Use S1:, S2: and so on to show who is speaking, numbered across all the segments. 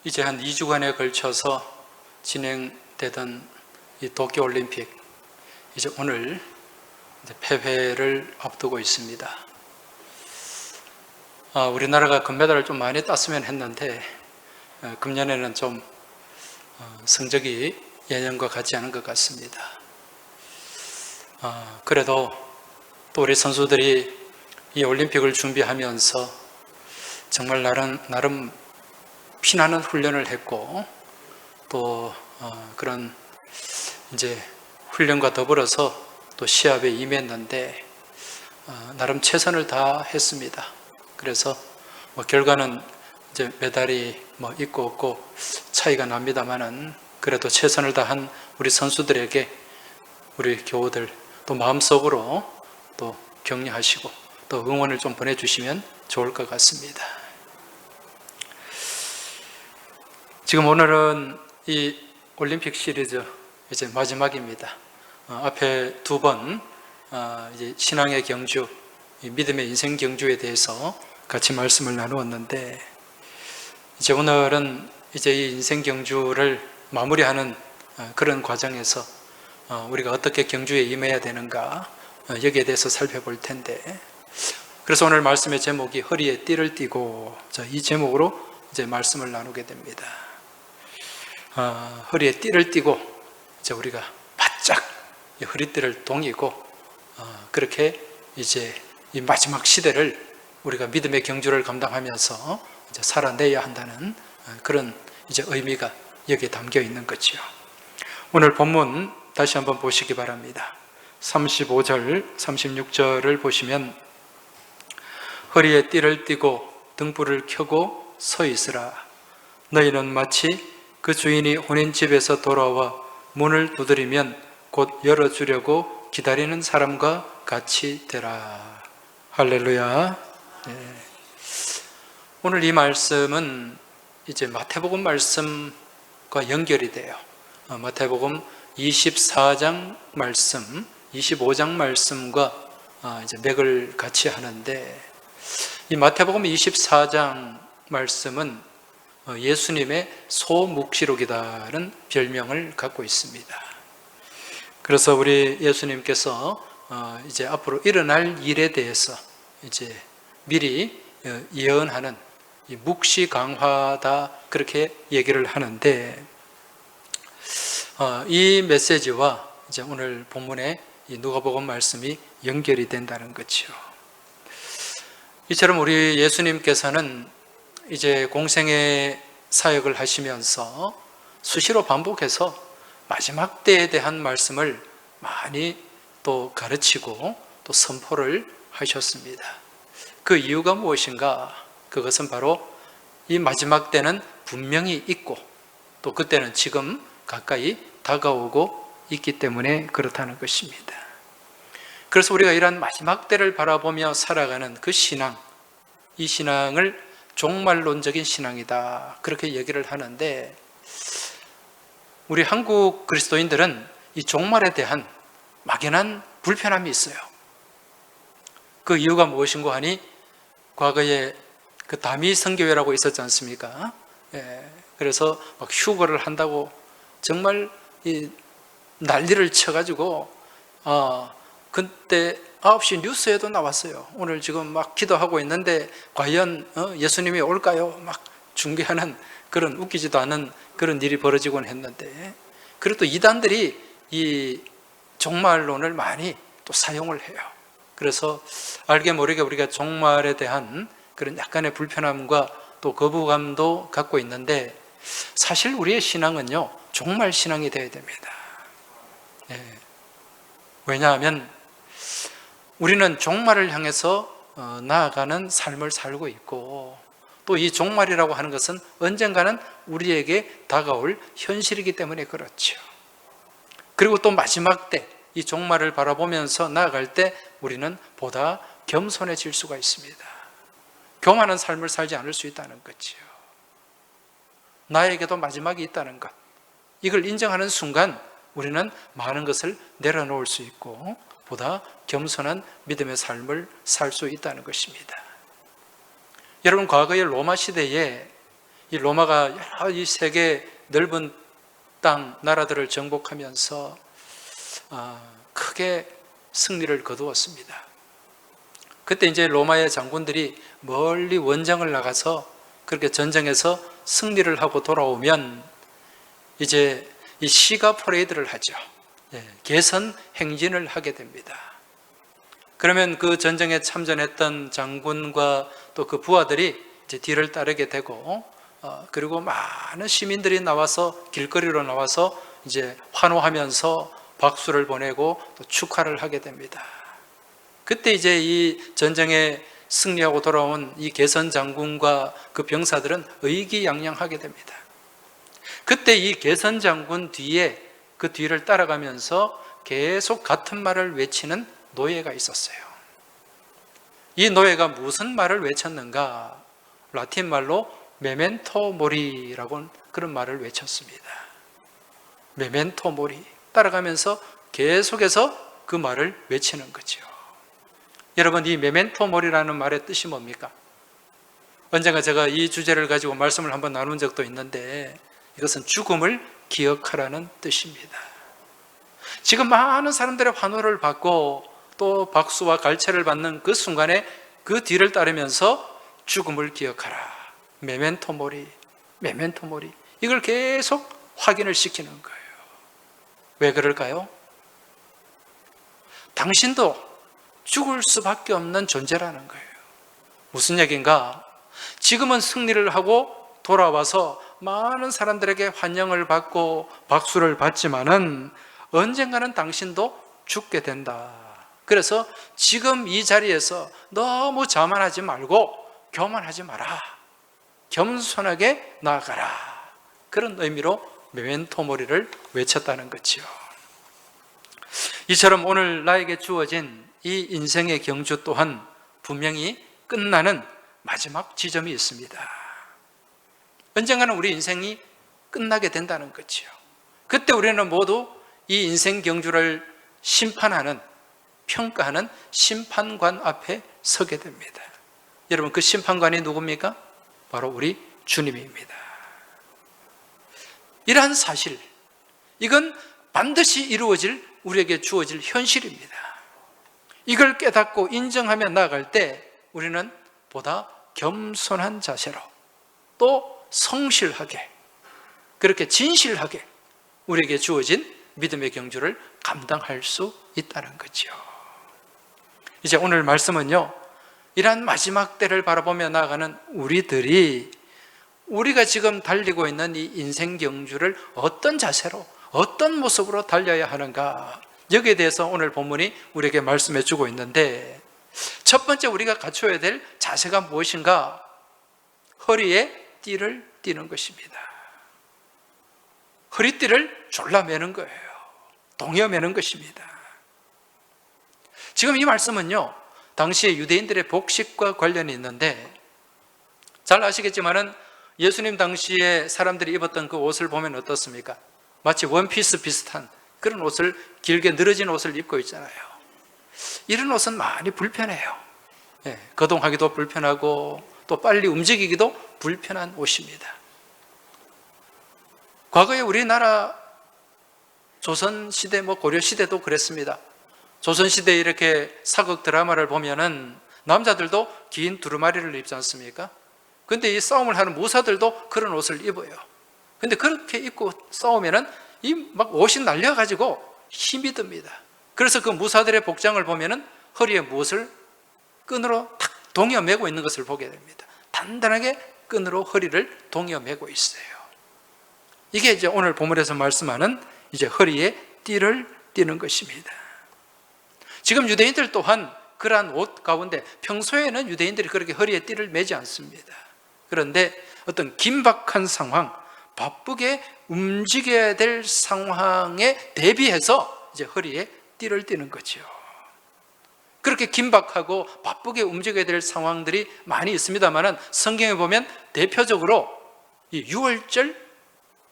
S1: 이제 한 2주간에 걸쳐서 진행되던 이 도쿄올림픽, 이제 오늘 폐회를 앞두고 있습니다. 우리나라가 금메달을 좀 많이 땄으면 했는데 금년에는 좀 성적이 예년과 같지 않은 것 같습니다. 그래도 또 우리 선수들이 이 올림픽을 준비하면서 정말 나름 피나는 훈련을 했고, 또 그런 이제 훈련과 더불어서 또 시합에 임했는데 나름 최선을 다했습니다. 그래서 결과는 이제 메달이 있고 없고 차이가 납니다만은, 그래도 최선을 다한 우리 선수들에게 우리 교우들 또 마음속으로 또 격려하시고 또 응원을 좀 보내주시면 좋을 것 같습니다. 지금 오늘은 이 올림픽 시리즈 이제 마지막입니다. 앞에 두 번 이제 신앙의 경주, 믿음의 인생 경주에 대해서 같이 말씀을 나누었는데, 이제 오늘은 이제 이 인생 경주를 마무리하는 그런 과정에서 우리가 어떻게 경주에 임해야 되는가, 여기에 대해서 살펴볼 텐데, 그래서 오늘 말씀의 제목이 허리에 띠를 띠고, 이 제목으로 이제 말씀을 나누게 됩니다. 허리에 띠를 띠고 이제 우리가 바짝 허리띠를 동이고 그렇게 이제 이 마지막 시대를 우리가 믿음의 경주를 감당하면서 이제 살아내야 한다는 그런 이제 의미가 여기에 담겨 있는 거죠. 오늘 본문 다시 한번 보시기 바랍니다. 35절, 36절을 보시면 허리에 띠를 띠고 등불을 켜고 서 있으라. 너희는 마치 그 주인이 혼인집에서 돌아와 문을 두드리면 곧 열어주려고 기다리는 사람과 같이 되라. 할렐루야. 네. 오늘 이 말씀은 이제 마태복음 말씀과 연결이 돼요. 마태복음 24장 말씀, 25장 말씀과 이제 맥을 같이 하는데, 이 마태복음 24장 말씀은 예수님의 소묵시록이다는 별명을 갖고 있습니다. 그래서 우리 예수님께서 이제 앞으로 일어날 일에 대해서 이제 미리 예언하는 이 묵시 강화다, 그렇게 얘기를 하는데, 이 메시지와 이제 오늘 본문의 이 누가복음 말씀이 연결이 된다는 거죠. 이처럼 우리 예수님께서는 이제 공생의 사역을 하시면서 수시로 반복해서 마지막 때에 대한 말씀을 많이 또 가르치고 또 선포를 하셨습니다. 그 이유가 무엇인가? 그것은 바로 이 마지막 때는 분명히 있고 또 그때는 지금 가까이 다가오고 있기 때문에 그렇다는 것입니다. 그래서 우리가 이런 마지막 때를 바라보며 살아가는 그 신앙, 이 신앙을 종말론적인 신앙이다, 그렇게 얘기를 하는데, 우리 한국 그리스도인들은 이 종말에 대한 막연한 불편함이 있어요. 그 이유가 무엇인고 하니, 과거에 그 다미 선교회라고 있었지 않습니까? 그래서 막 휴거를 한다고 정말 이 난리를 쳐가지고 그때 9시 뉴스에도 나왔어요. 오늘 지금 막 기도하고 있는데 과연 예수님이 올까요? 막 중계하는 그런 웃기지도 않은 그런 일이 벌어지곤 했는데, 그리고 또 이단들이 이 종말론을 많이 또 사용을 해요. 그래서 알게 모르게 우리가 종말에 대한 그런 약간의 불편함과 또 거부감도 갖고 있는데, 사실 우리의 신앙은요, 종말 신앙이 되어야 됩니다. 왜냐하면 우리는 종말을 향해서 나아가는 삶을 살고 있고, 또 이 종말이라고 하는 것은 언젠가는 우리에게 다가올 현실이기 때문에 그렇죠. 그리고 또 마지막 때 이 종말을 바라보면서 나아갈 때 우리는 보다 겸손해질 수가 있습니다. 교만한 삶을 살지 않을 수 있다는 거죠. 나에게도 마지막이 있다는 것, 이걸 인정하는 순간 우리는 많은 것을 내려놓을 수 있고 보다 겸손한 믿음의 삶을 살 수 있다는 것입니다. 여러분, 과거의 로마 시대에 이 로마가 여러 이 세계 넓은 땅 나라들을 정복하면서 크게 승리를 거두었습니다. 그때 이제 로마의 장군들이 멀리 원정을 나가서 그렇게 전쟁에서 승리를 하고 돌아오면 이제 이 시가 퍼레이드를 하죠. 개선 행진을 하게 됩니다. 그러면 그 전쟁에 참전했던 장군과 또 그 부하들이 이제 뒤를 따르게 되고, 그리고 많은 시민들이 나와서 길거리로 나와서 이제 환호하면서 박수를 보내고 또 축하를 하게 됩니다. 그때 이제 이 전쟁에 승리하고 돌아온 이 개선 장군과 그 병사들은 의기양양하게 됩니다. 그때 이 개선 장군 뒤에 그 뒤를 따라가면서 계속 같은 말을 외치는 노예가 있었어요. 이 노예가 무슨 말을 외쳤는가? 라틴 말로 메멘토 모리라고 그런 말을 외쳤습니다. 메멘토 모리. 따라가면서 계속해서 그 말을 외치는 거죠. 여러분, 이 메멘토 모리라는 말의 뜻이 뭡니까? 언젠가 제가 이 주제를 가지고 말씀을 한번 나눈 적도 있는데, 이것은 죽음을 기억하라는 뜻입니다. 지금 많은 사람들의 환호를 받고 또 박수와 갈채를 받는 그 순간에 그 뒤를 따르면서 죽음을 기억하라. 메멘토 모리, 메멘토 모리. 이걸 계속 확인을 시키는 거예요. 왜 그럴까요? 당신도 죽을 수밖에 없는 존재라는 거예요. 무슨 얘기인가? 지금은 승리를 하고 돌아와서 많은 사람들에게 환영을 받고 박수를 받지만은 언젠가는 당신도 죽게 된다. 그래서 지금 이 자리에서 너무 자만하지 말고 교만하지 마라. 겸손하게 나아가라. 그런 의미로 메멘토 모리를 외쳤다는 거죠. 이처럼 오늘 나에게 주어진 이 인생의 경주 또한 분명히 끝나는 마지막 지점이 있습니다. 언젠가는 우리 인생이 끝나게 된다는 거죠. 그때 우리는 모두 이 인생 경주를 심판하는, 평가하는 심판관 앞에 서게 됩니다. 여러분, 그 심판관이 누굽니까? 바로 우리 주님입니다. 이러한 사실, 이건 반드시 이루어질, 우리에게 주어질 현실입니다. 이걸 깨닫고 인정하며 나아갈 때 우리는 보다 겸손한 자세로 또 성실하게, 그렇게 진실하게 우리에게 주어진 믿음의 경주를 감당할 수 있다는 거죠. 이제 오늘 말씀은요, 이러한 마지막 때를 바라보며 나아가는 우리들이 우리가 지금 달리고 있는 이 인생 경주를 어떤 자세로, 어떤 모습으로 달려야 하는가, 여기에 대해서 오늘 본문이 우리에게 말씀해 주고 있는데, 첫 번째 우리가 갖춰야 될 자세가 무엇인가? 허리에 띠를 띠는 것입니다. 허리띠를 졸라매는 거예요. 동여매는 것입니다. 지금 이 말씀은요, 당시에 유대인들의 복식과 관련이 있는데, 잘 아시겠지만은 예수님 당시에 사람들이 입었던 그 옷을 보면 어떻습니까? 마치 원피스 비슷한 그런 옷을, 길게 늘어진 옷을 입고 있잖아요. 이런 옷은 많이 불편해요. 거동하기도 불편하고 또 빨리 움직이기도 불편한 옷입니다. 과거에 우리나라 조선시대, 고려시대도 그랬습니다. 조선시대에 이렇게 사극 드라마를 보면은 남자들도 긴 두루마리를 입지 않습니까? 근데 이 싸움을 하는 무사들도 그런 옷을 입어요. 근데 그렇게 입고 싸우면은 이 막 옷이 날려가지고 힘이 듭니다. 그래서 그 무사들의 복장을 보면은 허리에 무엇을 끈으로 탁 동여매고 있는 것을 보게 됩니다. 단단하게 끈으로 허리를 동여매고 있어요. 이게 이제 오늘 본문에서 말씀하는 이제 허리에 띠를 띠는 것입니다. 지금 유대인들 또한 그러한 옷 가운데, 평소에는 유대인들이 그렇게 허리에 띠를 매지 않습니다. 그런데 어떤 긴박한 상황, 바쁘게 움직여야 될 상황에 대비해서 이제 허리에 띠를 띠는 거죠. 그렇게 긴박하고 바쁘게 움직여야 될 상황들이 많이 있습니다만, 성경에 보면 대표적으로 이 유월절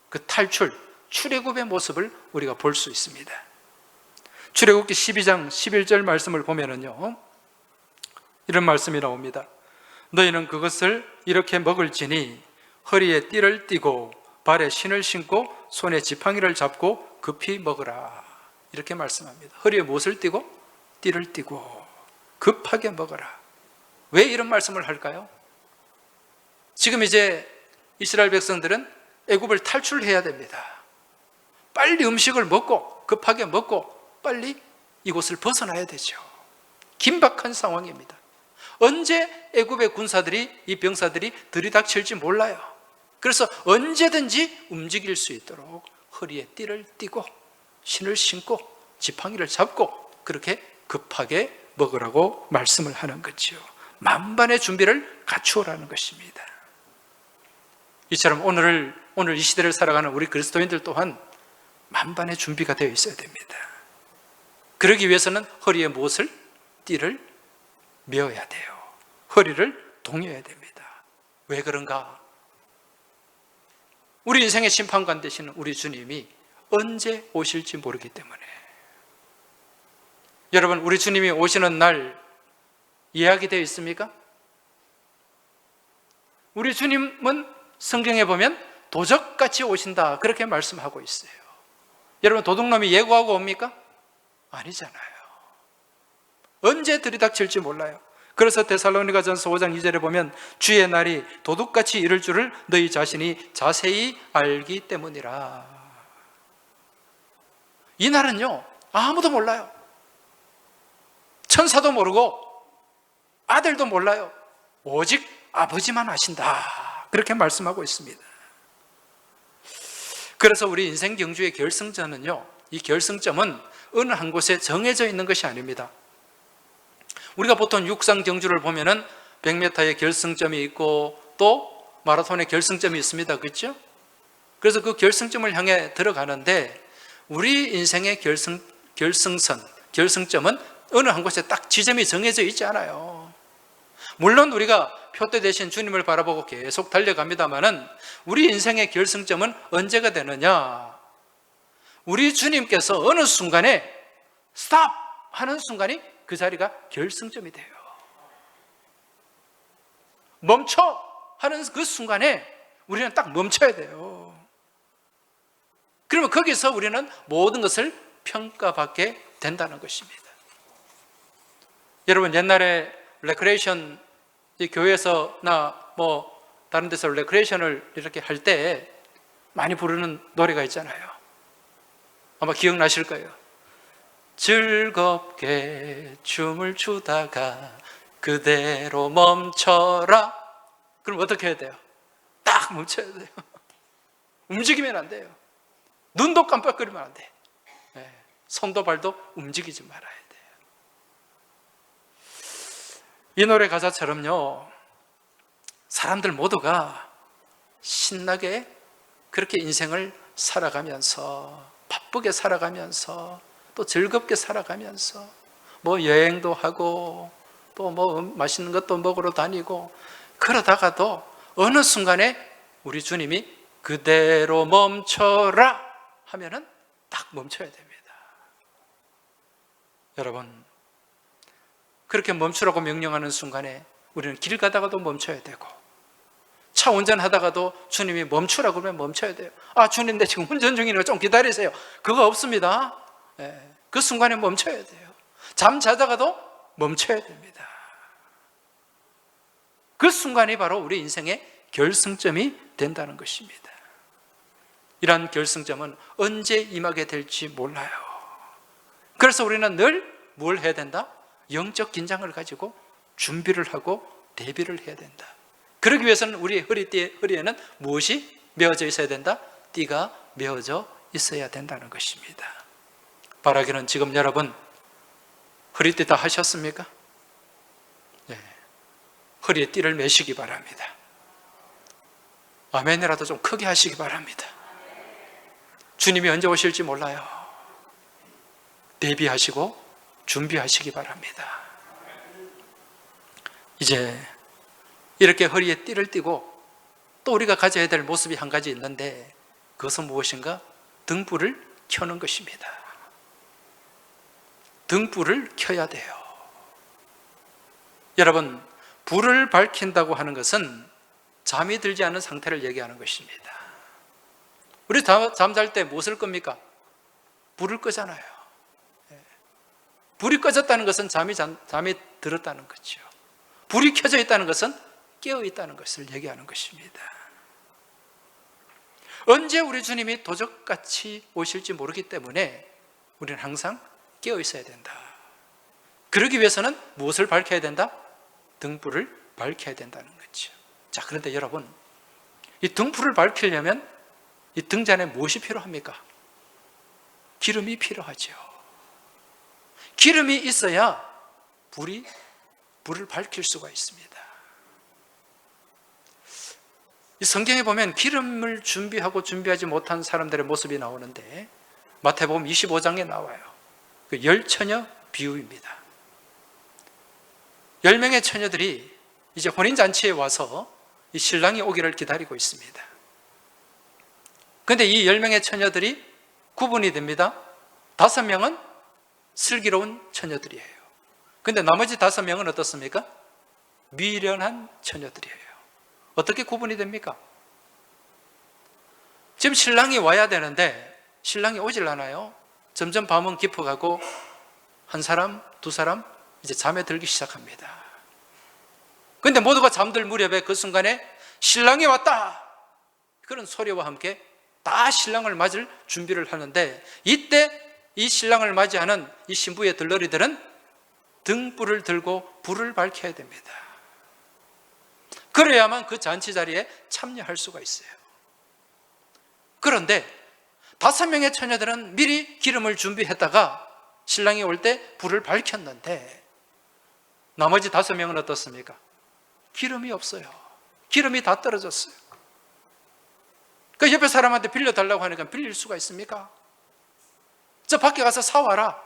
S1: 그 탈출, 출애굽의 모습을 우리가 볼 수 있습니다. 출애굽기 12장 11절 말씀을 보면은요, 이런 말씀이 나옵니다. 너희는 그것을 이렇게 먹을지니 허리에 띠를 띠고 발에 신을 신고 손에 지팡이를 잡고 급히 먹으라. 이렇게 말씀합니다. 허리에 무엇을 띠고? 띠를 띠고 급하게 먹어라. 왜 이런 말씀을 할까요? 지금 이제 이스라엘 백성들은 애굽을 탈출해야 됩니다. 빨리 음식을 먹고 급하게 먹고 빨리 이곳을 벗어나야 되죠. 긴박한 상황입니다. 언제 애굽의 군사들이, 이 병사들이 들이닥칠지 몰라요. 그래서 언제든지 움직일 수 있도록 허리에 띠를 띠고 신을 신고 지팡이를 잡고 그렇게 급하게 먹으라고 말씀을 하는 거죠. 만반의 준비를 갖추어라는 것입니다. 이처럼 오늘 이 시대를 살아가는 우리 그리스도인들 또한 만반의 준비가 되어 있어야 됩니다. 그러기 위해서는 허리에 무엇을? 띠를 메어야 돼요. 허리를 동여야 됩니다. 왜 그런가? 우리 인생의 심판관 되시는 우리 주님이 언제 오실지 모르기 때문에. 여러분, 우리 주님이 오시는 날 예약이 되어 있습니까? 우리 주님은 성경에 보면 도적같이 오신다, 그렇게 말씀하고 있어요. 여러분, 도둑놈이 예고하고 옵니까? 아니잖아요. 언제 들이닥칠지 몰라요. 그래서 데살로니가전서 5장 2절에 보면 주의 날이 도둑같이 이를 줄을 너희 자신이 자세히 알기 때문이라. 이 날은요, 아무도 몰라요. 천사도 모르고 아들도 몰라요. 오직 아버지만 아신다, 그렇게 말씀하고 있습니다. 그래서 우리 인생 경주의 결승점은요, 이 결승점은 어느 한 곳에 정해져 있는 것이 아닙니다. 우리가 보통 육상 경주를 보면은 100m의 결승점이 있고 또 마라톤의 결승점이 있습니다. 그렇죠? 그래서 그 결승점을 향해 들어가는데 우리 인생의 결승점은 어느 한 곳에 딱 지점이 정해져 있지 않아요. 물론 우리가 표대 대신 주님을 바라보고 계속 달려갑니다만은 우리 인생의 결승점은 언제가 되느냐? 우리 주님께서 어느 순간에 스탑! 하는 순간이 그 자리가 결승점이 돼요. 멈춰! 하는 그 순간에 우리는 딱 멈춰야 돼요. 그러면 거기서 우리는 모든 것을 평가받게 된다는 것입니다. 여러분, 옛날에 레크레이션, 이 교회에서나 다른 데서 레크레이션을 이렇게 할 때 많이 부르는 노래가 있잖아요. 아마 기억나실 거예요. 즐겁게 춤을 추다가 그대로 멈춰라. 그럼 어떻게 해야 돼요? 딱 멈춰야 돼요. 움직이면 안 돼요. 눈도 깜빡거리면 안 돼. 손도 발도 움직이지 말아야 돼요. 이 노래 가사처럼요, 사람들 모두가 신나게 그렇게 인생을 살아가면서, 바쁘게 살아가면서, 또 즐겁게 살아가면서 여행도 하고 또 맛있는 것도 먹으러 다니고 그러다가도 어느 순간에 우리 주님이 그대로 멈춰라 하면은 딱 멈춰야 됩니다. 여러분, 그렇게 멈추라고 명령하는 순간에 우리는 길 가다가도 멈춰야 되고, 차 운전하다가도 주님이 멈추라고 그러면 멈춰야 돼요. 아, 주님, 내 지금 운전 중이니까 좀 기다리세요. 그거 없습니다. 그 순간에 멈춰야 돼요. 잠 자다가도 멈춰야 됩니다. 그 순간이 바로 우리 인생의 결승점이 된다는 것입니다. 이러한 결승점은 언제 임하게 될지 몰라요. 그래서 우리는 늘 뭘 해야 된다? 영적 긴장을 가지고 준비를 하고 대비를 해야 된다. 그러기 위해서는 우리 허리에는 무엇이 메어져 있어야 된다? 띠가 메어져 있어야 된다는 것입니다. 바라기는 지금 여러분 허리띠 다 하셨습니까? 네. 허리에 띠를 매시기 바랍니다. 아멘이라도 좀 크게 하시기 바랍니다. 주님이 언제 오실지 몰라요. 대비하시고 준비하시기 바랍니다. 이제 이렇게 허리에 띠를 띠고 또 우리가 가져야 될 모습이 한 가지 있는데, 그것은 무엇인가? 등불을 켜는 것입니다. 등불을 켜야 돼요. 여러분, 불을 밝힌다고 하는 것은 잠이 들지 않는 상태를 얘기하는 것입니다. 우리 잠잘 때 무엇을 겁니까? 불을 끄잖아요. 불이 꺼졌다는 것은 잠이 들었다는 거죠. 불이 켜져 있다는 것은 깨어 있다는 것을 얘기하는 것입니다. 언제 우리 주님이 도적같이 오실지 모르기 때문에 우리는 항상 깨어 있어야 된다. 그러기 위해서는 무엇을 밝혀야 된다? 등불을 밝혀야 된다는 거죠. 자, 그런데 여러분, 이 등불을 밝히려면 이 등잔에 무엇이 필요합니까? 기름이 필요하죠. 기름이 있어야 불을 밝힐 수가 있습니다. 이 성경에 보면 기름을 준비하고 준비하지 못한 사람들의 모습이 나오는데 마태복음 25장에 나와요. 그 열처녀 비유입니다. 10명의 처녀들이 이제 혼인잔치에 와서 이 신랑이 오기를 기다리고 있습니다. 그런데 이 10명의 처녀들이 구분이 됩니다. 5명은 슬기로운 처녀들이에요. 그런데 나머지 5명은 어떻습니까? 미련한 처녀들이에요. 어떻게 구분이 됩니까? 지금 신랑이 와야 되는데 신랑이 오질 않아요. 점점 밤은 깊어가고 한 사람, 두 사람 이제 잠에 들기 시작합니다. 그런데 모두가 잠들 무렵에 그 순간에 신랑이 왔다! 그런 소리와 함께 다 신랑을 맞을 준비를 하는데 이때 이 신랑을 맞이하는 이 신부의 들러리들은 등불을 들고 불을 밝혀야 됩니다. 그래야만 그 잔치 자리에 참여할 수가 있어요. 그런데 5명의 처녀들은 미리 기름을 준비했다가 신랑이 올 때 불을 밝혔는데 나머지 5명은 어떻습니까? 기름이 없어요. 기름이 다 떨어졌어요. 그 옆에 사람한테 빌려달라고 하니까 빌릴 수가 있습니까? 저 밖에 가서 사와라.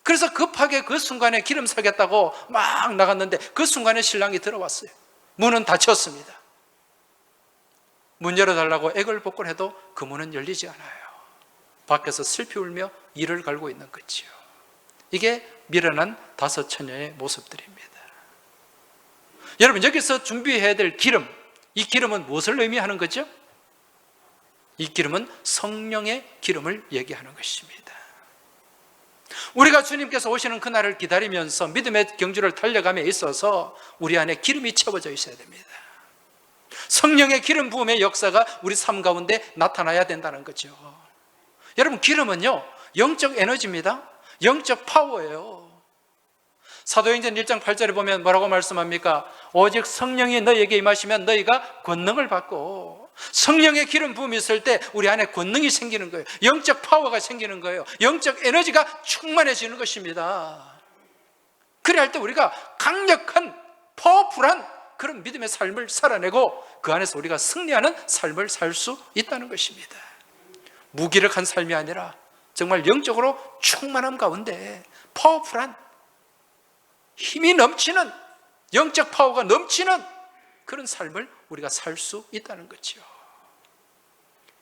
S1: 그래서 급하게 그 순간에 기름 사겠다고 막 나갔는데 그 순간에 신랑이 들어왔어요. 문은 닫혔습니다. 문 열어달라고 애걸복걸해도 그 문은 열리지 않아요. 밖에서 슬피 울며 이를 갈고 있는 거지요. 이게 미련한 5 처녀의 모습들입니다. 여러분, 여기서 준비해야 될 기름, 이 기름은 무엇을 의미하는 거죠? 이 기름은 성령의 기름을 얘기하는 것입니다. 우리가 주님께서 오시는 그날을 기다리면서 믿음의 경주를 달려감에 있어서 우리 안에 기름이 채워져 있어야 됩니다. 성령의 기름 부음의 역사가 우리 삶 가운데 나타나야 된다는 거죠. 여러분, 기름은요 영적 에너지입니다. 영적 파워예요. 사도행전 1장 8절에 보면 뭐라고 말씀합니까? 오직 성령이 너희에게 임하시면 너희가 권능을 받고, 성령의 기름 부음이 있을 때 우리 안에 권능이 생기는 거예요. 영적 파워가 생기는 거예요. 영적 에너지가 충만해지는 것입니다. 그래야 할 때 우리가 강력한 파워풀한 그런 믿음의 삶을 살아내고 그 안에서 우리가 승리하는 삶을 살 수 있다는 것입니다. 무기력한 삶이 아니라 정말 영적으로 충만함 가운데 파워풀한 힘이 넘치는, 영적 파워가 넘치는 그런 삶을 우리가 살 수 있다는 거죠.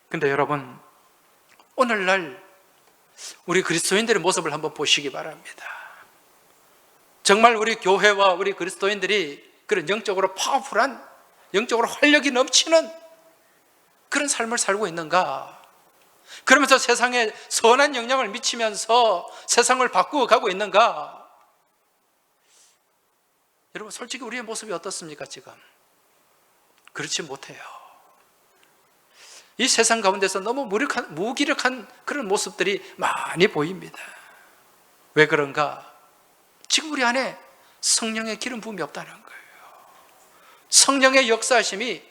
S1: 근데 여러분, 오늘날 우리 그리스도인들의 모습을 한번 보시기 바랍니다. 정말 우리 교회와 우리 그리스도인들이 그런 영적으로 파워풀한, 영적으로 활력이 넘치는 그런 삶을 살고 있는가? 그러면서 세상에 선한 영향을 미치면서 세상을 바꾸어 가고 있는가? 여러분, 솔직히 우리의 모습이 어떻습니까 지금? 그렇지 못해요. 이 세상 가운데서 너무 무기력한 그런 모습들이 많이 보입니다. 왜 그런가? 지금 우리 안에 성령의 기름 부음이 없다는 거예요. 성령의 역사하심이,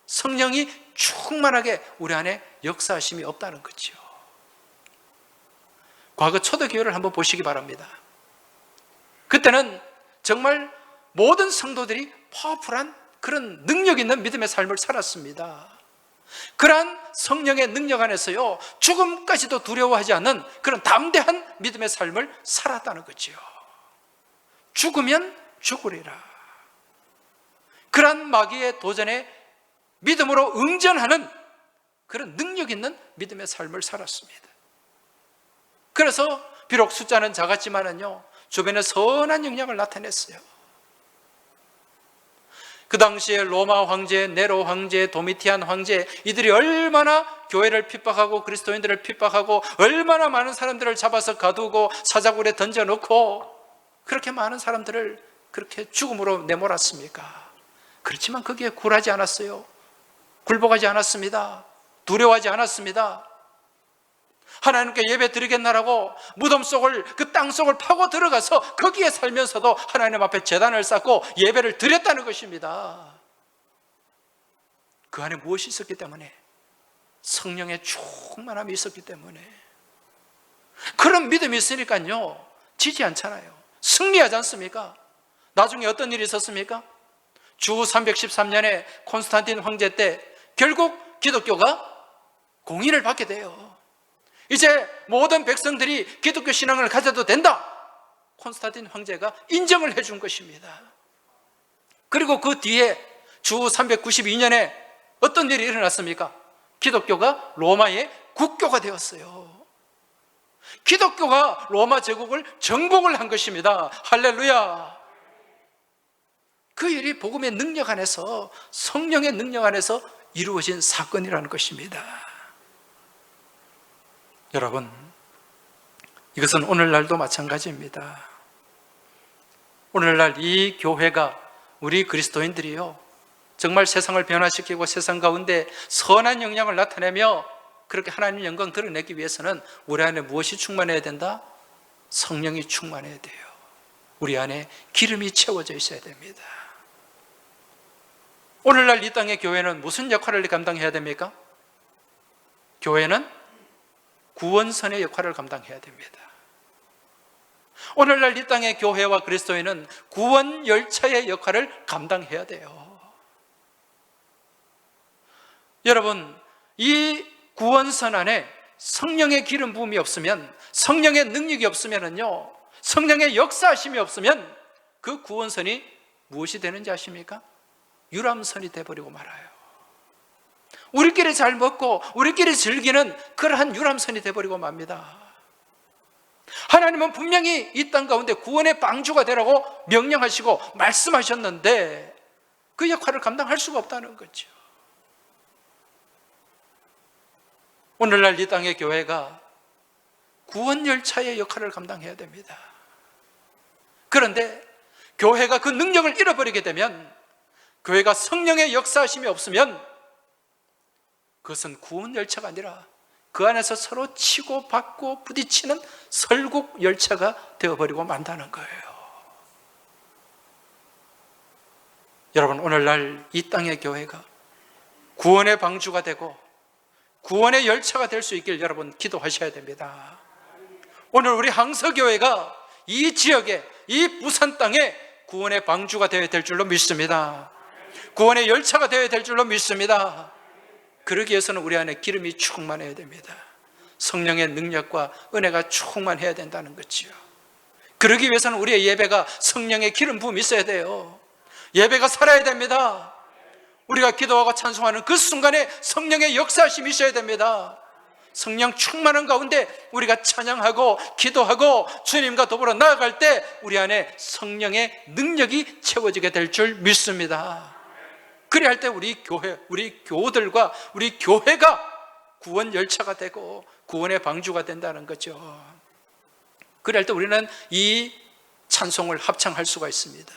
S1: 성령이 충만하게 우리 안에 역사하심이 없다는 거죠. 과거 초대교회를 한번 보시기 바랍니다. 그때는 정말 모든 성도들이 파워풀한 그런 능력 있는 믿음의 삶을 살았습니다. 그러한 성령의 능력 안에서요, 죽음까지도 두려워하지 않는 그런 담대한 믿음의 삶을 살았다는 거지요. 죽으면 죽으리라. 그러한 마귀의 도전에 믿음으로 응전하는 그런 능력 있는 믿음의 삶을 살았습니다. 그래서 비록 숫자는 작았지만은요, 주변에 선한 영향을 나타냈어요. 그 당시에 로마 황제, 네로 황제, 도미티안 황제, 이들이 얼마나 교회를 핍박하고 그리스도인들을 핍박하고 얼마나 많은 사람들을 잡아서 가두고 사자굴에 던져놓고 그렇게 많은 사람들을 그렇게 죽음으로 내몰았습니까? 그렇지만 거기에 굴하지 않았어요. 굴복하지 않았습니다. 두려워하지 않았습니다. 하나님께 예배 드리겠나라고 무덤 속을, 그 땅 속을 파고 들어가서 거기에 살면서도 하나님 앞에 제단을 쌓고 예배를 드렸다는 것입니다. 그 안에 무엇이 있었기 때문에? 성령의 충만함이 있었기 때문에. 그런 믿음이 있으니까요, 지지 않잖아요. 승리하지 않습니까? 나중에 어떤 일이 있었습니까? 주 313년에 콘스탄틴 황제 때 결국 기독교가 공인을 받게 돼요. 이제 모든 백성들이 기독교 신앙을 가져도 된다. 콘스탄틴 황제가 인정을 해준 것입니다. 그리고 그 뒤에 주 392년에 어떤 일이 일어났습니까? 기독교가 로마의 국교가 되었어요. 기독교가 로마 제국을 정복을 한 것입니다. 할렐루야. 그 일이 복음의 능력 안에서, 성령의 능력 안에서 이루어진 사건이라는 것입니다. 여러분, 이것은 오늘날도 마찬가지입니다. 오늘날 이 교회가, 우리 그리스도인들이요, 정말 세상을 변화시키고 세상 가운데 선한 영향을 나타내며 그렇게 하나님 영광 드러내기 위해서는 우리 안에 무엇이 충만해야 된다? 성령이 충만해야 돼요. 우리 안에 기름이 채워져 있어야 됩니다. 오늘날 이 땅의 교회는 무슨 역할을 감당해야 됩니까? 교회는 구원선의 역할을 감당해야 됩니다. 오늘날 이 땅의 교회와 그리스도인은 구원 열차의 역할을 감당해야 돼요. 여러분, 이 구원선 안에 성령의 기름 부음이 없으면, 성령의 능력이 없으면요, 성령의 역사하심이 없으면 그 구원선이 무엇이 되는지 아십니까? 유람선이 돼버리고 말아요. 우리끼리 잘 먹고 우리끼리 즐기는 그러한 유람선이 돼버리고 맙니다. 하나님은 분명히 이 땅 가운데 구원의 방주가 되라고 명령하시고 말씀하셨는데 그 역할을 감당할 수가 없다는 거죠. 오늘날 이 땅의 교회가 구원 열차의 역할을 감당해야 됩니다. 그런데 교회가 그 능력을 잃어버리게 되면, 교회가 성령의 역사하심이 없으면 그것은 구원 열차가 아니라 그 안에서 서로 치고 받고 부딪히는 설국 열차가 되어버리고 만다는 거예요. 여러분, 오늘날 이 땅의 교회가 구원의 방주가 되고 구원의 열차가 될 수 있길 여러분 기도하셔야 됩니다. 오늘 우리 항서교회가 이 지역에, 이 부산 땅에 구원의 방주가 되어야 될 줄로 믿습니다. 구원의 열차가 되어야 될 줄로 믿습니다. 그러기 위해서는 우리 안에 기름이 충만해야 됩니다. 성령의 능력과 은혜가 충만해야 된다는 거지요. 그러기 위해서는 우리의 예배가 성령의 기름 부음이 있어야 돼요. 예배가 살아야 됩니다. 우리가 기도하고 찬송하는 그 순간에 성령의 역사하심이 있어야 됩니다. 성령 충만한 가운데 우리가 찬양하고 기도하고 주님과 더불어 나아갈 때 우리 안에 성령의 능력이 채워지게 될 줄 믿습니다. 그래야 할 때 우리 교회, 우리 교우들과 우리 교회가 구원 열차가 되고 구원의 방주가 된다는 거죠. 그래야 할 때 우리는 이 찬송을 합창할 수가 있습니다.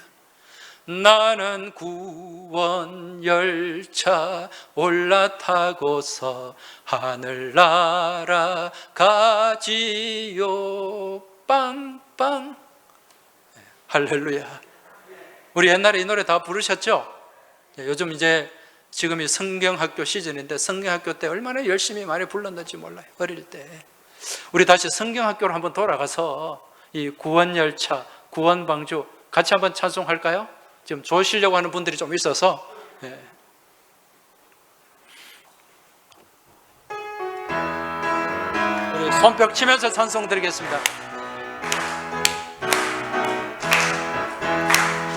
S1: 나는 구원 열차 올라타고서 하늘 날아가지요 빵빵. 할렐루야. 우리 옛날에 이 노래 다 부르셨죠? 요즘 이제 지금이 성경학교 시즌인데 성경학교 때 얼마나 열심히 많이 불렀는지 몰라요. 어릴 때. 우리 다시 성경학교로 한번 돌아가서 이 구원열차, 구원방주 같이 한번 찬송할까요? 지금 조시려고 하는 분들이 좀 있어서. 우리 손뼉 치면서 찬송 드리겠습니다.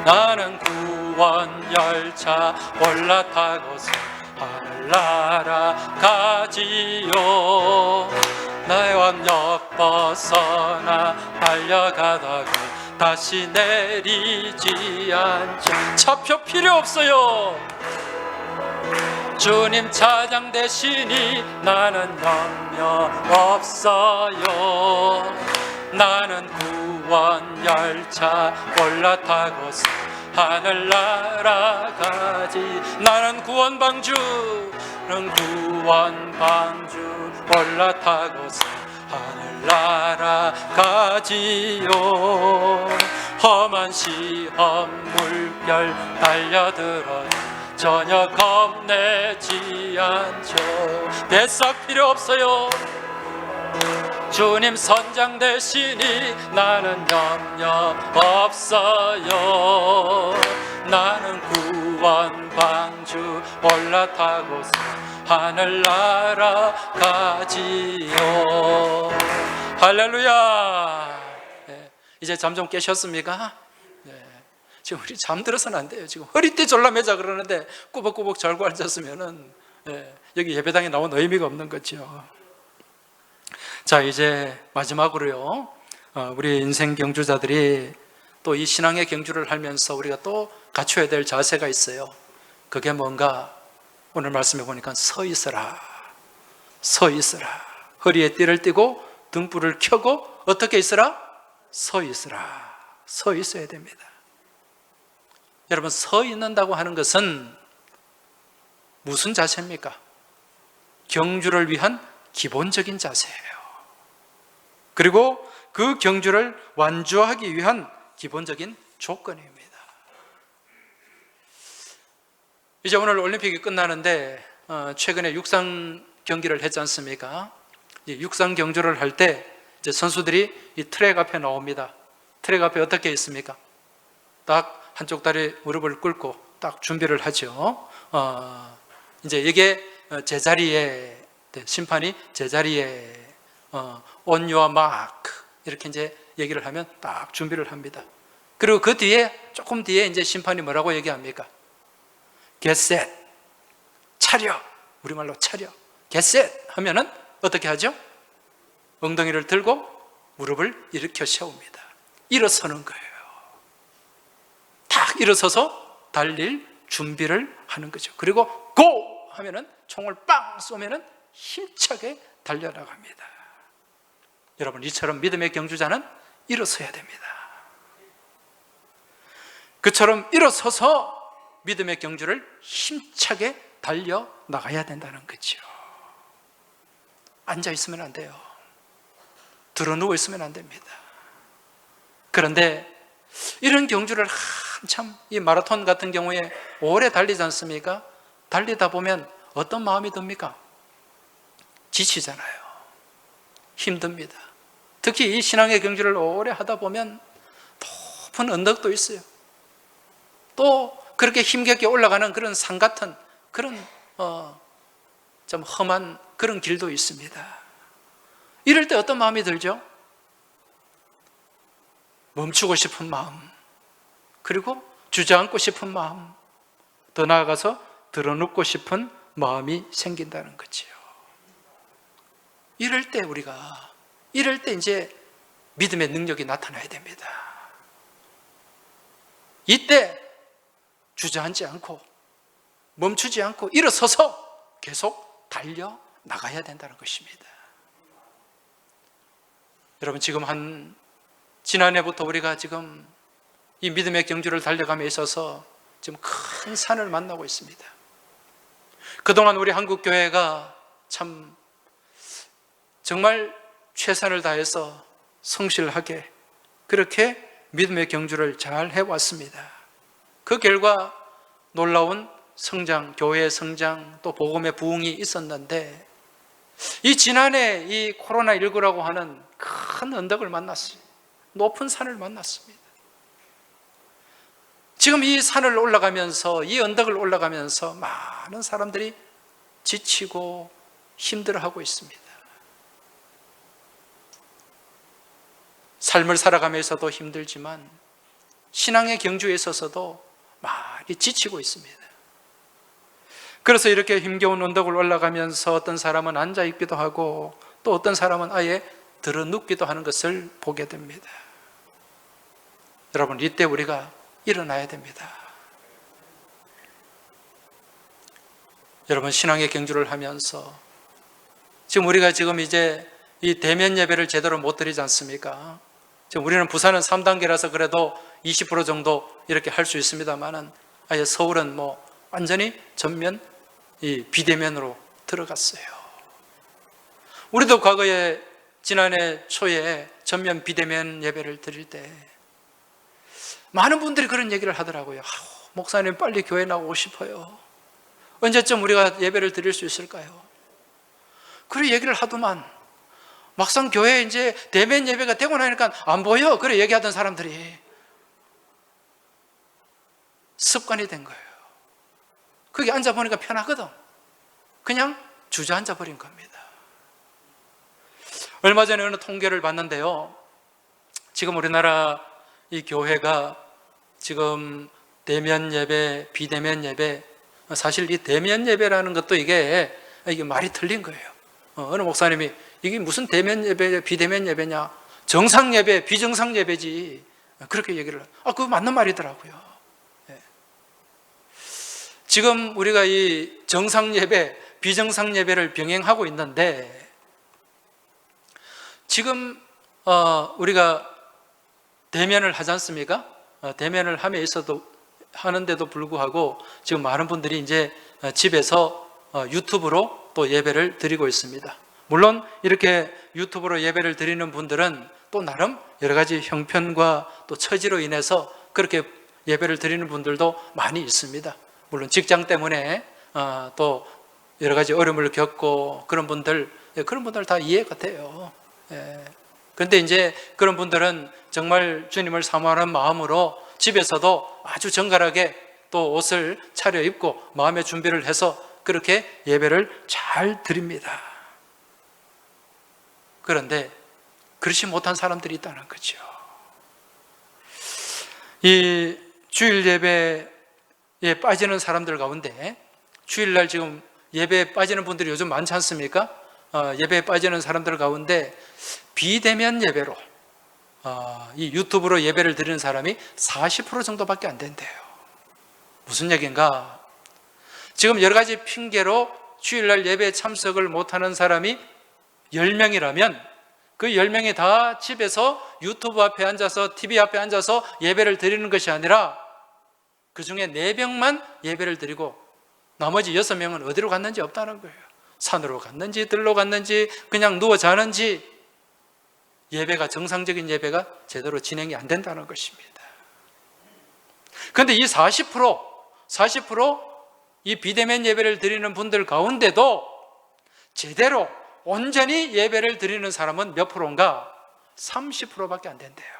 S1: 나는 구원열차 올라타고서 하늘 날아가지요. 나의 왕역 벗어나 달려가다가 다시 내리지 않죠. 차표 필요 없어요. 주님 차장 되시니 나는 염려 없어요. 나는 구원 열차 올라타고서 하늘 날아가지. 나는 구원 방주 올라타고서 하늘 날아가지요. 험한 시험 물결 달려들어 전혀 겁내지 않죠. 뱃삭 필요 없어요. 주님 선장 되시니 나는 염려 없어요. 나는 구원 방주 올라타고서 하늘 날아가지요. 할렐루야. 네, 이제 잠 좀 깨셨습니까? 네, 지금 우리 잠들어서는 안 돼요. 지금 허리띠 졸라매자 그러는데 꾸벅꾸벅 잘고 앉았으면은 여기 예배당에 나온 의미가 없는 거죠. 자, 이제 마지막으로요, 우리 인생 경주자들이 또 이 신앙의 경주를 하면서 우리가 또 갖춰야 될 자세가 있어요. 그게 뭔가 오늘 말씀해 보니까 서 있어라. 서 있어라. 허리에 띠를 띠고 등불을 켜고 어떻게 있어라? 서 있어라. 서 있어야 됩니다. 여러분, 서 있는다고 하는 것은 무슨 자세입니까? 경주를 위한 기본적인 자세예요. 그리고 그 경주를 완주하기 위한 기본적인 조건입니다. 이제 오늘 올림픽이 끝나는데 최근에 육상 경기를 했지 않습니까? 육상 경주를 할 때 이제 선수들이 이 트랙 앞에 나옵니다. 트랙 앞에 어떻게 있습니까? 딱 한쪽 다리 무릎을 꿇고 딱 준비를 하죠. 이제 이게 제자리에, 심판이 제자리에 on your mark 이렇게 이제 얘기를 하면 딱 준비를 합니다. 그리고 그 뒤에 조금 뒤에 이제 심판이 뭐라고 얘기합니까? Get set, 차려. 우리말로 차려. Get set 하면은 어떻게 하죠? 엉덩이를 들고 무릎을 일으켜 세웁니다. 일어서는 거예요. 딱 일어서서 달릴 준비를 하는 거죠. 그리고 go 하면은 총을 빵 쏘면은 힘차게 달려나갑니다. 여러분, 이처럼 믿음의 경주자는 일어서야 됩니다. 그처럼 일어서서 믿음의 경주를 힘차게 달려나가야 된다는 거죠. 앉아 있으면 안 돼요. 들어 누워 있으면 안 됩니다. 그런데 이런 경주를 한참 이 마라톤 같은 경우에 오래 달리지 않습니까? 달리다 보면 어떤 마음이 듭니까? 지치잖아요. 힘듭니다. 특히 이 신앙의 경주를 오래 하다 보면 높은 언덕도 있어요. 또 그렇게 힘겹게 올라가는 그런 산 같은 그런 좀 험한 그런 길도 있습니다. 이럴 때 어떤 마음이 들죠? 멈추고 싶은 마음, 그리고 주저앉고 싶은 마음, 더 나아가서 드러눕고 싶은 마음이 생긴다는 거지요. 이럴 때 이제 믿음의 능력이 나타나야 됩니다. 이때 주저앉지 않고 멈추지 않고 일어서서 계속 달려 나가야 된다는 것입니다. 여러분, 지금 지난해부터 우리가 지금 이 믿음의 경주를 달려감에 있어서 지금 큰 산을 만나고 있습니다. 그동안 우리 한국교회가 참 정말 최선을 다해서 성실하게 그렇게 믿음의 경주를 잘 해왔습니다. 그 결과 놀라운 성장, 교회의 성장, 또 복음의 부흥이 있었는데 이 지난해 이 코로나19라고 하는 큰 언덕을 만났어요. 높은 산을 만났습니다. 지금 이 산을 올라가면서, 이 언덕을 올라가면서 많은 사람들이 지치고 힘들어하고 있습니다. 삶을 살아가면서도 힘들지만 신앙의 경주에 있어서도 많이 지치고 있습니다. 그래서 이렇게 힘겨운 언덕을 올라가면서 어떤 사람은 앉아 있기도 하고 또 어떤 사람은 아예 들어 눕기도 하는 것을 보게 됩니다. 여러분, 이때 우리가 일어나야 됩니다. 여러분, 신앙의 경주를 하면서 지금 우리가 이제 이 대면 예배를 제대로 못 드리지 않습니까? 지금 우리는 부산은 3단계라서 그래도 20% 정도 이렇게 할 수 있습니다만은 아예 서울은 완전히 전면 이 비대면으로 들어갔어요. 우리도 과거에 지난해 초에 전면 비대면 예배를 드릴 때 많은 분들이 그런 얘기를 하더라고요. 목사님 빨리 교회 나오고 싶어요. 언제쯤 우리가 예배를 드릴 수 있을까요? 그런 얘기를 하더만 막상 교회에 이제 대면 예배가 되고 나니까 안 보여. 그래 얘기하던 사람들이 습관이 된 거예요. 거기 앉아보니까 편하거든. 그냥 주저앉아 버린 겁니다. 얼마 전에 어느 통계를 봤는데요. 지금 우리나라 이 교회가 지금 대면 예배, 비대면 예배, 사실 이 대면 예배라는 것도 이게 말이 틀린 거예요. 어느 목사님이 이게 무슨 대면 예배, 비대면 예배냐? 정상 예배, 비정상 예배지. 그렇게 얘기를. 그거 맞는 말이더라고요. 지금 우리가 이 정상 예배, 비정상 예배를 병행하고 있는데 지금 우리가 대면을 하지 않습니까? 대면을 하는데도 불구하고 지금 많은 분들이 이제 집에서 유튜브로 또 예배를 드리고 있습니다. 물론 이렇게 유튜브로 예배를 드리는 분들은 또 나름 여러 가지 형편과 또 처지로 인해서 그렇게 예배를 드리는 분들도 많이 있습니다. 물론 직장 때문에 또 여러 가지 어려움을 겪고 그런 분들 다 이해가 돼요. 그런데 이제 그런 분들은 정말 주님을 사모하는 마음으로 집에서도 아주 정갈하게 또 옷을 차려입고 마음의 준비를 해서 그렇게 예배를 잘 드립니다. 그런데 그렇지 못한 사람들이 있다는 거죠. 이 주일 예배에 빠지는 사람들 가운데 주일날 지금 예배에 빠지는 분들이 요즘 많지 않습니까? 예배에 빠지는 사람들 가운데 비대면 예배로 이 유튜브로 예배를 드리는 사람이 40% 정도밖에 안 된대요. 무슨 얘기인가? 지금 여러 가지 핑계로 주일날 예배에 참석을 못하는 사람이 10명이라면 그 10명이 다 집에서 유튜브 앞에 앉아서 TV 앞에 앉아서 예배를 드리는 것이 아니라 그 중에 4명만 예배를 드리고 나머지 6명은 어디로 갔는지 없다는 거예요. 산으로 갔는지 들로 갔는지 그냥 누워 자는지 예배가 정상적인 예배가 제대로 진행이 안 된다는 것입니다. 그런데 이 40% 이 비대면 예배를 드리는 분들 가운데도 제대로 온전히 예배를 드리는 사람은 몇 프로인가? 30%밖에 안 된대요.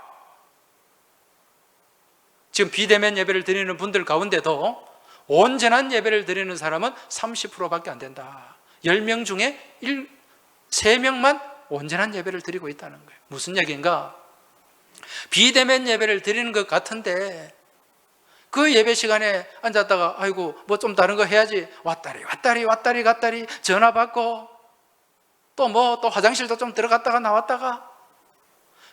S1: 지금 비대면 예배를 드리는 분들 가운데도 온전한 예배를 드리는 사람은 30%밖에 안 된다. 10명 중에 3명만 온전한 예배를 드리고 있다는 거예요. 무슨 얘기인가? 비대면 예배를 드리는 것 같은데 그 예배 시간에 앉았다가 아이고 뭐 좀 다른 거 해야지 왔다리 갔다리 전화 받고 또 화장실도 좀 들어갔다가 나왔다가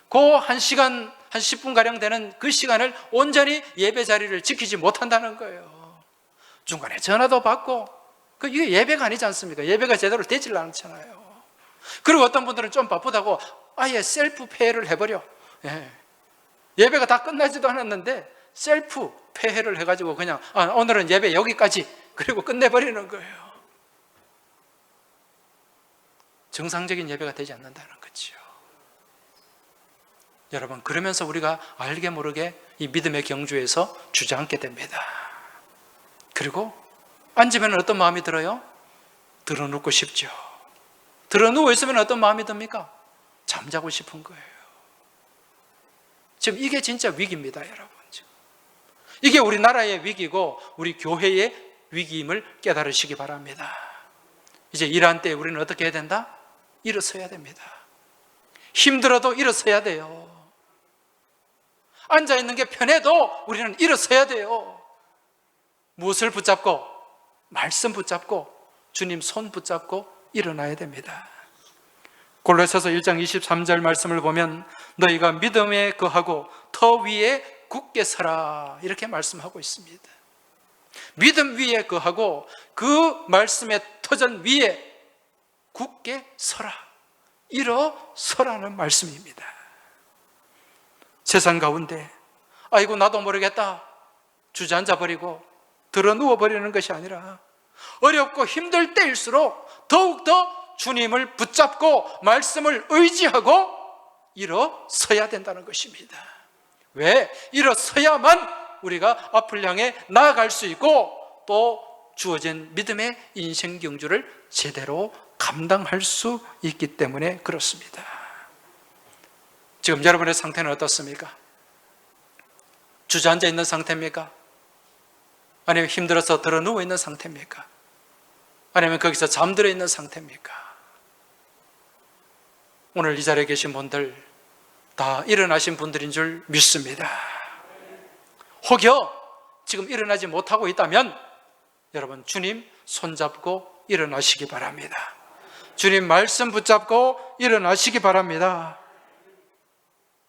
S1: 그 1시간 한 10분가량 되는 그 시간을 온전히 예배 자리를 지키지 못한다는 거예요. 중간에 전화도 받고 이게 예배가 아니지 않습니까? 예배가 제대로 되질 않잖아요. 그리고 어떤 분들은 좀 바쁘다고 아예 셀프 폐회를 해버려. 예배가 다 끝나지도 않았는데 셀프 폐회를 해가지고 그냥 오늘은 예배 여기까지 그리고 끝내버리는 거예요. 정상적인 예배가 되지 않는다는 거죠. 여러분, 그러면서 우리가 알게 모르게 이 믿음의 경주에서 주저앉게 됩니다. 그리고 앉으면 어떤 마음이 들어요? 드러눕고 싶죠. 드러누워 있으면 어떤 마음이 듭니까? 잠자고 싶은 거예요. 지금 이게 진짜 위기입니다, 여러분. 이게 우리나라의 위기고 우리 교회의 위기임을 깨달으시기 바랍니다. 이제 이러한 때에 우리는 어떻게 해야 된다? 일어서야 됩니다. 힘들어도 일어서야 돼요. 앉아있는 게 편해도 우리는 일어서야 돼요. 무엇을 붙잡고? 말씀 붙잡고 주님 손 붙잡고 일어나야 됩니다. 골로새서 1장 23절 말씀을 보면 너희가 믿음에 거하고 터 위에 굳게 서라, 이렇게 말씀하고 있습니다. 믿음 위에 거하고 그 말씀의 터전 위에 굳게 서라, 일어서라는 말씀입니다. 세상 가운데 아이고 나도 모르겠다 주저앉아 버리고 들어 누워 버리는 것이 아니라 어렵고 힘들 때일수록 더욱더 주님을 붙잡고 말씀을 의지하고 일어서야 된다는 것입니다. 왜? 일어서야만 우리가 앞을 향해 나아갈 수 있고 또 주어진 믿음의 인생 경주를 제대로 감당할 수 있기 때문에 그렇습니다. 지금 여러분의 상태는 어떻습니까? 주저앉아 있는 상태입니까? 아니면 힘들어서 들어 누워 있는 상태입니까? 아니면 거기서 잠들어 있는 상태입니까? 오늘 이 자리에 계신 분들 다 일어나신 분들인 줄 믿습니다. 혹여 지금 일어나지 못하고 있다면 여러분 주님 손잡고 일어나시기 바랍니다. 주님 말씀 붙잡고 일어나시기 바랍니다.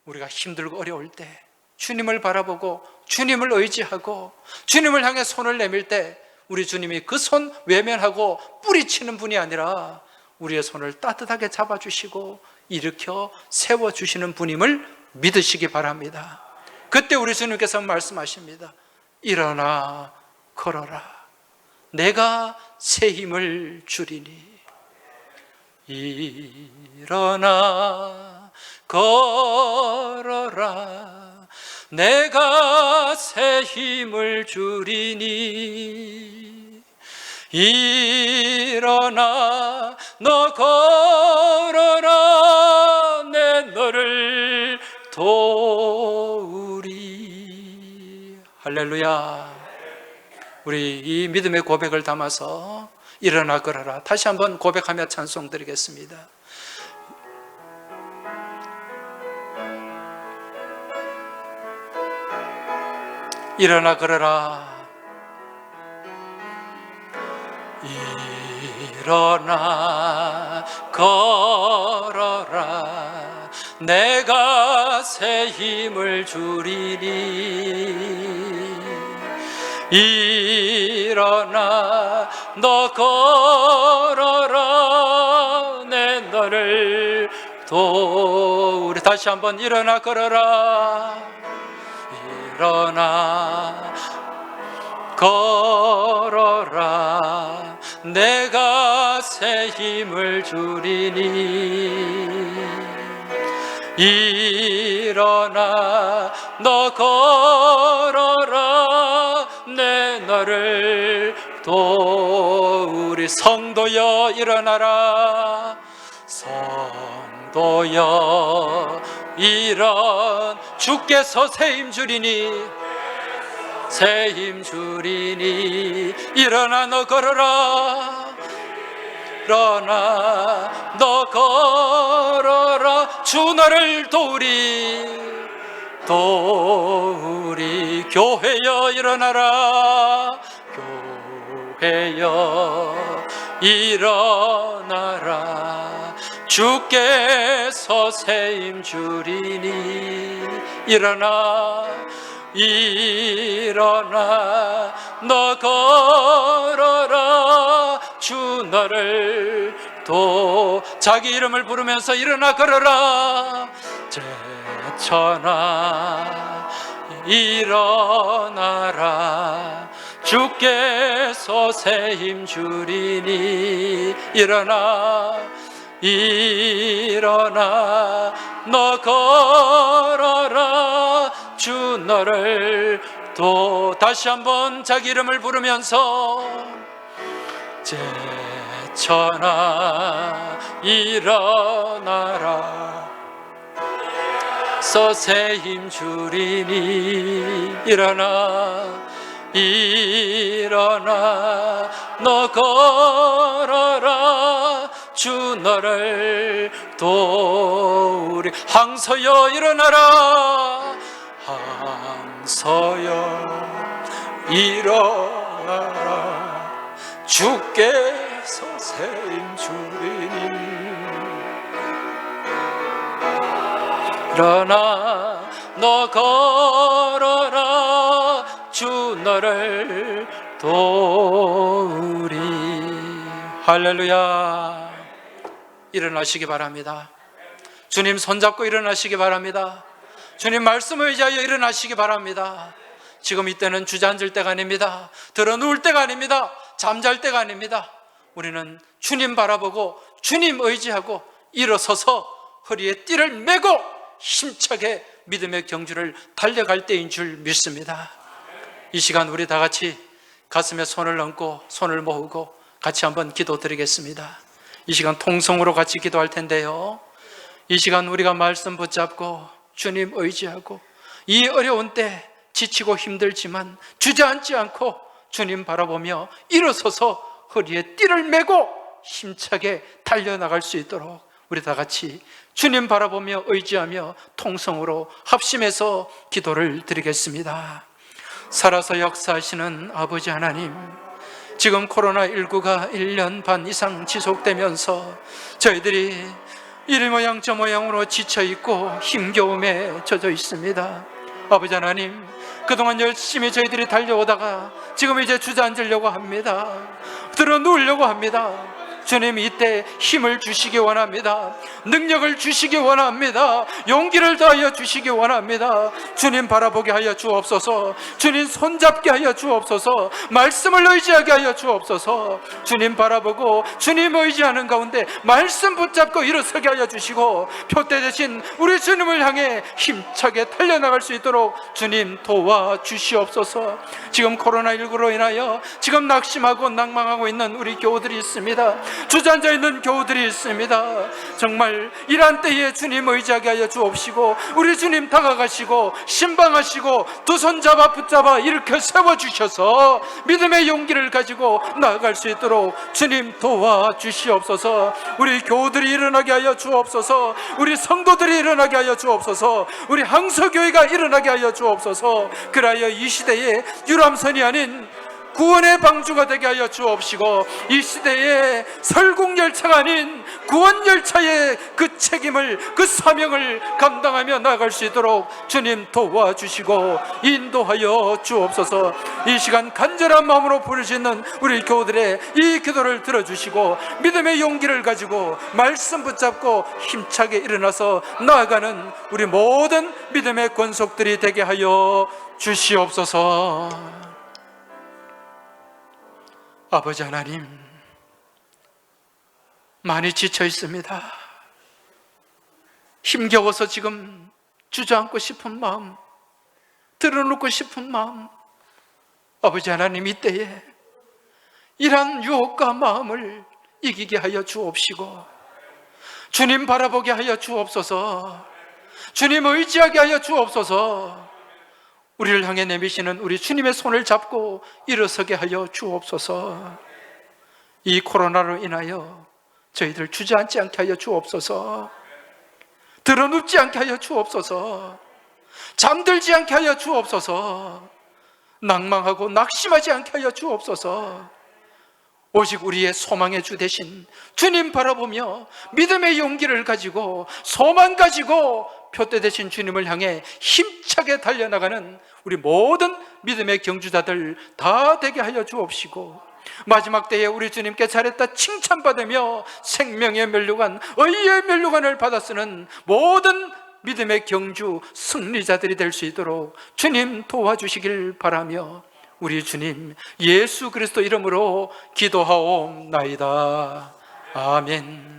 S1: 우리가 힘들고 어려울 때 주님을 바라보고 주님을 의지하고 주님을 향해 손을 내밀 때 우리 주님이 그 손 외면하고 뿌리치는 분이 아니라 우리의 손을 따뜻하게 잡아주시고 일으켜 세워주시는 분임을 믿으시기 바랍니다. 그때 우리 주님께서 말씀하십니다. 일어나 걸어라, 내가 새 힘을 주리니. 일어나 걸어라, 내가 새 힘을 주리니. 일어나 너 걸어라, 내 너를 도우리. 할렐루야. 우리 이 믿음의 고백을 담아서 일어나 걸어라 다시 한번 고백하며 찬송 드리겠습니다. 일어나 걸어라, 일어나 걸어라, 내가 새 힘을 주리니. 일어나 너 걸어라, 내 너를 도우리. 다시 한번 일어나 걸어라, 일어나 걸어라, 내가 새 힘을 주리니. 일어나 너 걸어라, 내 너를 도우리. 성도여 일어나라, 성도여 일어나, 주께서 새 힘 주리니, 새 힘 주리니. 일어나 너 걸어라, 일어나 너 걸어라, 주 너를 도우리. 도우리. 교회여 일어나라, 교회여 일어나라, 주께서 새 힘 주리니. 일어나 일어나 너 걸어라, 주 너를 자기 이름을 부르면서 일어나 걸어라. 제천아 일어나라, 주께서 새 힘 주리니. 일어나 일어나 너 걸어라, 주 너를 다시 한번 자기 이름을 부르면서 제천아 일어나라, 새 힘 주리니. 일어나 일어나 너 걸어라, 주 너를 도우리. 항서여 일어나라, 항서여 일어나라, 주께서 새 힘 주리니. 일어나 너 걸어라, 너를 도우리. 할렐루야. 일어나시기 바랍니다. 주님 손잡고 일어나시기 바랍니다. 주님 말씀을 의지하여 일어나시기 바랍니다. 지금 이때는 주저앉을 때가 아닙니다. 들어 누울 때가 아닙니다. 잠잘 때가 아닙니다. 우리는 주님 바라보고 주님 의지하고 일어서서 허리에 띠를 메고 힘차게 믿음의 경주를 달려갈 때인 줄 믿습니다. 이 시간 우리 다 같이 가슴에 손을 얹고 손을 모으고 같이 한번 기도드리겠습니다. 이 시간 통성으로 같이 기도할 텐데요, 이 시간 우리가 말씀 붙잡고 주님 의지하고 이 어려운 때 지치고 힘들지만 주저앉지 않고 주님 바라보며 일어서서 허리에 띠를 메고 힘차게 달려나갈 수 있도록 우리 다 같이 주님 바라보며 의지하며 통성으로 합심해서 기도를 드리겠습니다. 살아서 역사하시는 아버지 하나님, 지금 코로나19가 1년 반 이상 지속되면서 저희들이 이리 모양 저 모양으로 지쳐있고 힘겨움에 젖어 있습니다. 아버지 하나님, 그동안 열심히 저희들이 달려오다가 지금 이제 주저앉으려고 합니다. 들어 누우려고 합니다. 주님, 이때 힘을 주시기 원합니다. 능력을 주시기 원합니다. 용기를 더하여 주시기 원합니다. 주님 바라보게 하여 주옵소서. 주님 손잡게 하여 주옵소서. 말씀을 의지하게 하여 주옵소서. 주님 바라보고 주님 의지하는 가운데 말씀 붙잡고 일어서게 하여 주시고 표대 대신 우리 주님을 향해 힘차게 달려나갈 수 있도록 주님 도와주시옵소서. 지금 코로나19로 인하여 지금 낙심하고 낭망하고 있는 우리 교우들이 있습니다. 주저앉아 있는 교우들이 있습니다. 정말 이러한 때에 주님 의지하게 하여 주옵시고 우리 주님 다가가시고 신방하시고 두 손 잡아 붙잡아 일으켜 세워주셔서 믿음의 용기를 가지고 나아갈 수 있도록 주님 도와주시옵소서. 우리 교우들이 일어나게 하여 주옵소서. 우리 성도들이 일어나게 하여 주옵소서. 우리 항서교회가 일어나게 하여 주옵소서. 그리하여 이 시대에 유람선이 아닌 구원의 방주가 되게 하여 주옵시고 이 시대에 설국열차가 아닌 구원열차의 그 책임을, 그 사명을 감당하며 나아갈 수 있도록 주님 도와주시고 인도하여 주옵소서. 이 시간 간절한 마음으로 부르시는 우리 교우들의 이 기도를 들어주시고 믿음의 용기를 가지고 말씀 붙잡고 힘차게 일어나서 나아가는 우리 모든 믿음의 권속들이 되게 하여 주시옵소서. 아버지 하나님, 많이 지쳐 있습니다. 힘겨워서 지금 주저앉고 싶은 마음, 들어놓고 싶은 마음, 아버지 하나님, 이때에 이러한 유혹과 마음을 이기게 하여 주옵시고 주님 바라보게 하여 주옵소서. 주님 의지하게 하여 주옵소서. 우리를 향해 내미시는 우리 주님의 손을 잡고 일어서게 하여 주옵소서. 이 코로나로 인하여 저희들 주저앉지 않게 하여 주옵소서. 드러눕지 않게 하여 주옵소서. 잠들지 않게 하여 주옵소서. 낭망하고 낙심하지 않게 하여 주옵소서. 오직 우리의 소망의 주 되신 주님 바라보며 믿음의 용기를 가지고 소망 가지고 표대 되신 주님을 향해 힘차게 달려나가는 우리 모든 믿음의 경주자들 다 되게 하여 주옵시고 마지막 때에 우리 주님께 잘했다 칭찬받으며 생명의 면류관, 의의 면류관을 받아 쓰는 모든 믿음의 경주 승리자들이 될 수 있도록 주님 도와주시길 바라며 우리 주님 예수 그리스도 이름으로 기도하옵나이다. 아멘.